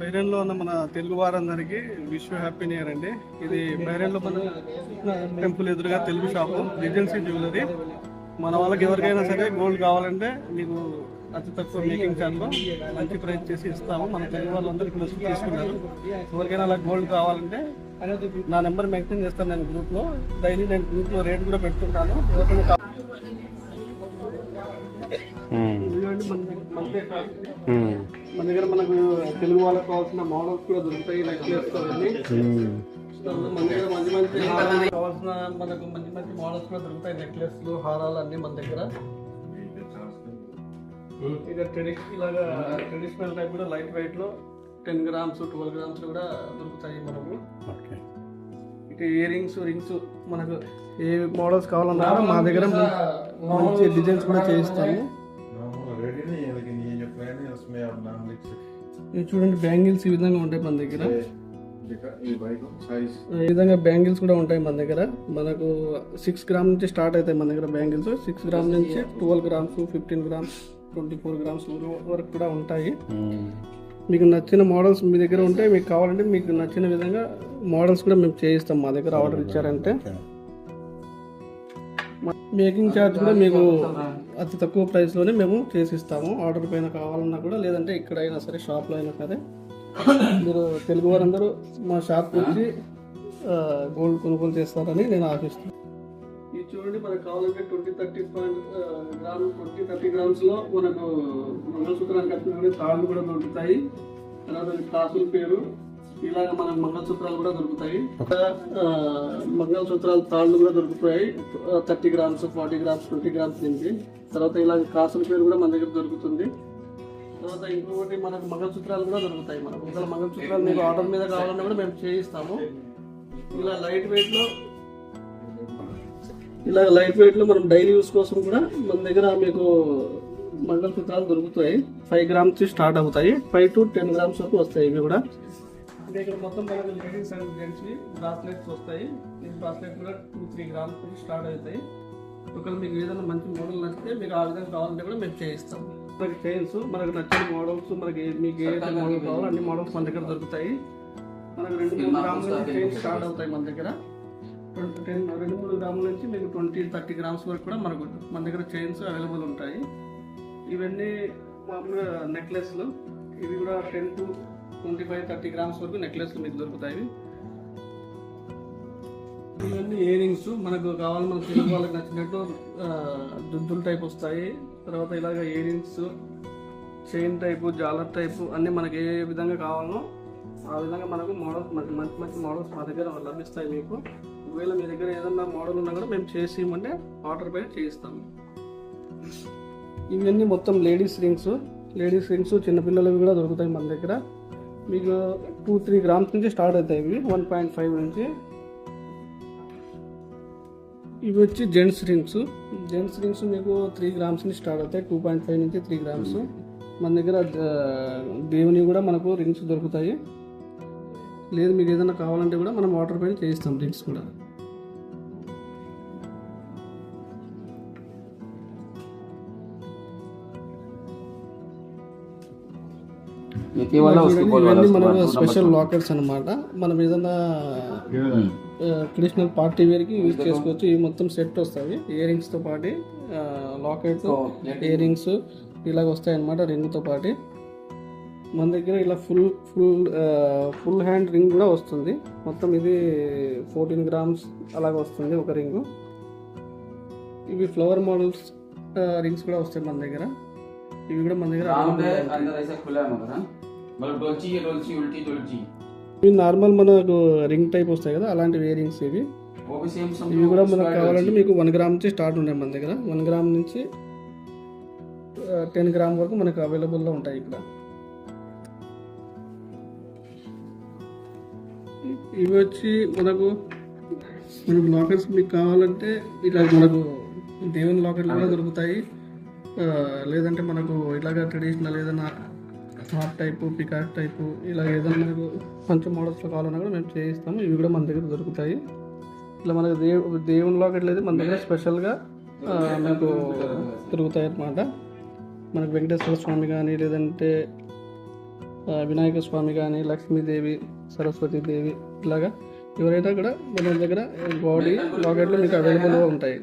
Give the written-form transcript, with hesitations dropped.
బహ్రెయిన్లో ఉన్న మన తెలుగు వారందరికీ విష్ హ్యాపీ న్యూ ఇయర్ అండి. ఇది బహ్రెయిన్లో మన టెంపుల్ ఎదురుగా తెలుగు షాపు రిజెన్సీ జ్యువెలరీ. మన వాళ్ళకి ఎవరికైనా సరే గోల్డ్ కావాలంటే మీకు అతి తక్కువ మేకింగ్ ఛార్జ్లో మంచి ప్రైస్ చేసి ఇస్తాము. మన తెలుగు వాళ్ళందరూ ఇక్కడ వచ్చి తీసుకున్నారు. ఎవరికైనా అలా గోల్డ్ కావాలంటే నా నెంబర్ మెన్షన్ చేస్తాను నేను గ్రూప్లో. డైలీ నేను గ్రూప్లో రేట్ కూడా పెట్టుకుంటాను. మన దగ్గర మనకు తెలుగు వాళ్ళకి కావాల్సిన మోడల్స్ కూడా దొరుకుతాయి. నెక్లెస్ మన దగ్గర మంచి మంచి కావాల్సిన మనకు మంచి మంచి మోడల్స్ కూడా దొరుకుతాయి. నెక్లెస్లు హారాలు అన్ని మన దగ్గర. ఇక ఇలాగా ట్రెడిషనల్ టైప్ కూడా లైట్ వెయిట్ లో 10 grams 12 grams కూడా దొరుకుతాయి మనకు. ఇక ఇయర్ రింగ్స్ మనకు ఏ మోడల్స్ కావాలన్నా మా దగ్గర మంచి డిజైన్స్ కూడా చేయిస్తాము. ఇది చూడండి, బ్యాంగిల్స్ ఈ విధంగా ఉంటాయి మన దగ్గర. ఈ విధంగా బ్యాంగిల్స్ కూడా ఉంటాయి మన దగ్గర. మనకు 6 grams నుంచి స్టార్ట్ అవుతాయి మన దగ్గర బ్యాంగిల్స్. 6 grams నుంచి 12 grams 15 grams 24 grams వరకు కూడా ఉంటాయి. మీకు నచ్చిన మోడల్స్ మీ దగ్గర ఉంటే మీకు కావాలంటే మీకు నచ్చిన విధంగా మోడల్స్ కూడా మేము చేయిస్తాం. మా దగ్గర ఆర్డర్ ఇచ్చారంటే మేకింగ్ ఛార్జ్ కూడా మీకు అతి తక్కువ ప్రైస్లోనే మేము చేసిస్తాము. ఆర్డర్ పైన కావాలన్నా కూడా, లేదంటే ఇక్కడైనా సరే షాప్లో అయినా సరే మీరు తెలుగు వారందరూ మా షాప్కి వచ్చి గోల్డ్ కొనుగోలు చేస్తారని నేను ఆశిస్తున్నాను. ఇది చూడండి, మనకు కావాలంటే 20-30 గ్రామ్స్లో మనకు మంగళసూత్రానికి కట్టిన తాళ్ళు కూడా దొరుకుతాయి. తర్వాత కాసుల పేరు ఇలాగ మనకు మంగళసూత్రాలు కూడా దొరుకుతాయి. మంగళసూత్రాలు తాళ్ళు కూడా దొరుకుతాయి 30 grams 40 grams 20 grams నుంచి. తర్వాత ఇలాగ కాసుల పేరు కూడా మన దగ్గర దొరుకుతుంది. తర్వాత ఇంకొకటి మనకు మంగళసూత్రాలు కూడా దొరుకుతాయి. మనకు ఒకవేళ మంగళసూత్రాలు మీకు ఆర్డర్ మీద కావాలన్నా కూడా మేము చేయిస్తాము. ఇలా లైట్ వెయిట్ లో మనం డైలీ యూస్ కోసం కూడా మన దగ్గర మీకు మంగళసూత్రాలు దొరుకుతాయి. 5 grams నుంచి స్టార్ట్ అవుతాయి. 5 to 10 grams వరకు వస్తాయి ఇవి కూడా. అంటే ఇక్కడ మొత్తం మనకు లేడీస్ అండ్ జెంట్స్ బ్రాస్లెట్స్ వస్తాయి. ఈ బ్రాస్లెట్ కూడా 2-3 grams నుంచి స్టార్ట్ అవుతాయి. ఒకవేళ మీకు ఏదైనా మంచి మోడల్ నచ్చితే మీకు ఆ విధంగా కావాలంటే కూడా మేము చేయిస్తాం. మనకి చైన్స్ మనకు నచ్చిన మోడల్స్ మీకు ఏ మోడల్ కావాలో అన్ని మోడల్స్ మన దగ్గర దొరుకుతాయి. మనకు 2-3 grams నుంచి చైన్స్ స్టార్ట్ అవుతాయి మన దగ్గర. 2-3 grams నుంచి మీకు 20-30 grams వరకు కూడా మన దగ్గర చైన్స్ అవైలబుల్ ఉంటాయి. ఇవన్నీ మామూలుగా నెక్లెస్లు. ఇవి కూడా 10 to 25-30 grams వరకు నెక్లెస్లు మీకు దొరుకుతాయి. ఇవన్నీ ఇయర్ రింగ్స్ మనకు కావాలి, మన తెలుగు వాళ్ళకి నచ్చినట్టు దుద్దుల టైప్ వస్తాయి. తర్వాత ఇలాగ ఇయర్ రింగ్స్, చైన్ టైపు, జాలర్ టైపు అన్నీ మనకి ఏ విధంగా కావాలో ఆ విధంగా మనకు మోడల్స్ మంచి మంచి మోడల్స్ మా దగ్గర లభిస్తాయి మీకు. ఒకవేళ మీ దగ్గర ఏదన్నా మోడల్ ఉన్నా కూడా మేము చేసి ఇవ్వమంటే ఆర్డర్ పైన చేయిస్తాము. ఇవన్నీ మొత్తం లేడీస్ రింగ్స్ చిన్నపిల్లలవి కూడా దొరుకుతాయి మన దగ్గర. మీకు 2-3 grams నుంచి స్టార్ట్ అవుతాయి. ఇవి 1.5 నుంచి. ఇవి వచ్చి జెంట్స్ రింగ్స్ మీకు 3 grams నుంచి స్టార్ట్ అవుతాయి. 2.5 నుంచి 3 grams. మన దగ్గర దేవుని కూడా మనకు రింగ్స్ దొరుకుతాయి. లేదు మీకు ఏదైనా కావాలంటే కూడా మనం ఆర్డర్ పైన చేయిస్తాం రింగ్స్ కూడా. ఇవన్నీ మన స్పెషల్ లాకెట్స్ అనమాట. మనం ఏదైనా ట్రెడిషనల్ పార్టీ వేర్కి యూజ్ చేసుకోవచ్చు. ఇవి మొత్తం సెట్ వస్తాయి. ఇయర్ రింగ్స్తో పాటు లాకెట్స్, ఇయర్ రింగ్స్ ఇలాగ వస్తాయి అన్నమాట రింగ్తో పాటు. మన దగ్గర ఇలా ఫుల్ హ్యాండ్ రింగ్ కూడా వస్తుంది. మొత్తం ఇది 14 grams అలాగ వస్తుంది ఒక రింగు. ఇవి ఫ్లవర్ మోడల్స్ రింగ్స్ కూడా వస్తాయి మన దగ్గర. ఇవి కూడా మన దగ్గర ఇవి నార్మల్ మనకు రింగ్ టైప్ వస్తాయి కదా, అలాంటి ఇయర్ రింగ్స్ ఇవి కూడా మనకు కావాలంటే మీకు 1 gram నుంచి స్టార్ట్ ఉంటాయి మన దగ్గర. 1 gram నుంచి 10 grams వరకు మనకు అవైలబుల్లో ఉంటాయి ఇక్కడ. ఇవి వచ్చి మనకు లాకెట్స్ మీకు కావాలంటే ఇట్లా మనకు దేవుని లాకెట్లు కూడా దొరుకుతాయి. లేదంటే మనకు ఇలాగ ట్రెడిషనల్ ఏదైనా హార్ట్ టైపు, పికాక్ టైపు ఇలా ఏదైనా మనకు మంచి మోడల్స్లో కావాలన్నా కూడా మేము చేయిస్తాము. ఇవి కూడా మన దగ్గర దొరుకుతాయి. ఇట్లా మనకు దేవుని లాకెట్లు అయితే మన దగ్గర స్పెషల్గా మనకు దొరుకుతాయి అన్నమాట. మనకు వెంకటేశ్వర స్వామి కానీ, లేదంటే వినాయక స్వామి కానీ, లక్ష్మీదేవి, సరస్వతీదేవి ఇలాగా ఎవరైనా కూడా మన దగ్గర బాడీ లాకెట్లు మీకు అవైలబుల్గా ఉంటాయి.